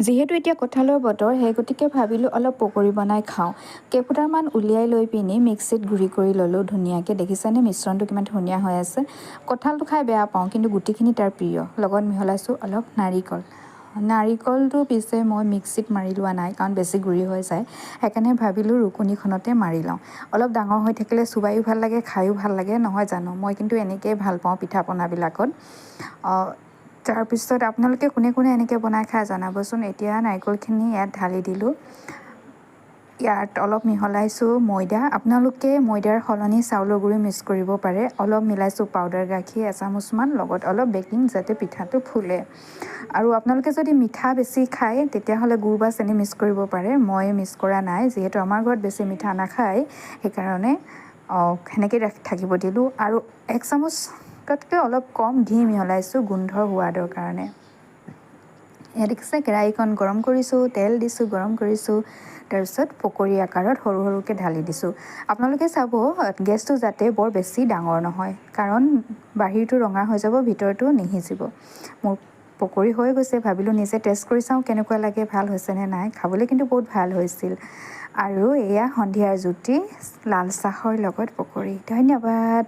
যিহেতু এতিয়া কঁঠালৰ বতৰ, সেই গতিকে ভাবিলোঁ অলপ পকৰি বনাই খাওঁ। কেইফুটামান উলিয়াই লৈ পিনি মিক্সিত গুড়ি কৰি ল'লোঁ ধুনীয়াকৈ। দেখিছানে মিশ্ৰণটো কিমান ধুনীয়া হৈ আছে। কঁঠালটো খাই বেয়া পাওঁ, কিন্তু গুটিখিনি তাৰ প্ৰিয়। লগত মিহলাইছোঁ অলপ নাৰিকল। নাৰিকলটো পিছে মই মিক্সিত মাৰি লোৱা নাই, কাৰণ বেছি গুড়ি হৈ যায়। সেইকাৰণে ভাবিলোঁ ৰুকনিখনতে মাৰি লওঁ। অলপ ডাঙৰ হৈ থাকিলে চোবায়ো ভাল লাগে, খায়ো ভাল লাগে, নহয় জানো? মই কিন্তু এনেকৈয়ে ভাল পাওঁ পিঠা পনাবিলাকত। তাৰপিছত আপোনালোকে কোনে কোনে এনেকৈ বনাই খাই জনাবচোন। এতিয়া নাৰিকলখিনি ইয়াত ঢালি দিলোঁ। ইয়াত অলপ মিহলাইছোঁ ময়দা। আপোনালোকে ময়দাৰ সলনি চাউলৰ গুড়ি মিক্স কৰিব পাৰে। অলপ মিলাইছোঁ পাউডাৰ গাখীৰ এচামুচমান, লগত অলপ বেকিং, যাতে পিঠাটো ফুলে। আৰু আপোনালোকে যদি মিঠা বেছি খায়, তেতিয়াহ'লে গুড় বা চেনি মিক্স কৰিব পাৰে। মই মিক্স কৰা নাই, যিহেতু আমাৰ ঘৰত বেছি মিঠা নাখায়, সেইকাৰণে সেনেকৈ থাকিব দিলোঁ। আৰু 1 চামুচতকৈ অলপ কম ঘি মিহলাইছোঁ গোন্ধৰ সোৱাদৰ কাৰণে। এয়া দেখিছে, কেৰাহীখন গৰম কৰিছোঁ, তেল দিছোঁ, গৰম কৰিছোঁ। তাৰপিছত পকৰি আকাৰত সৰু সৰুকৈ ঢালি দিছোঁ। আপোনালোকে চাব, গেছটো যাতে বৰ বেছি ডাঙৰ নহয়, কাৰণ বাহিৰটো ৰঙা হৈ যাব, ভিতৰটো নিসিজিব। মোৰ পকৰি হৈ গৈছে। ভাবিলোঁ নিজে টেষ্ট কৰি চাওঁ কেনেকুৱা লাগে, ভাল হৈছেনে নাই। খাবলৈ কিন্তু বহুত ভাল হৈছিল। আৰু এয়া সন্ধিয়াৰ জুতি, লাল চাহৰ লগত পকৰি। ধন্যবাদ।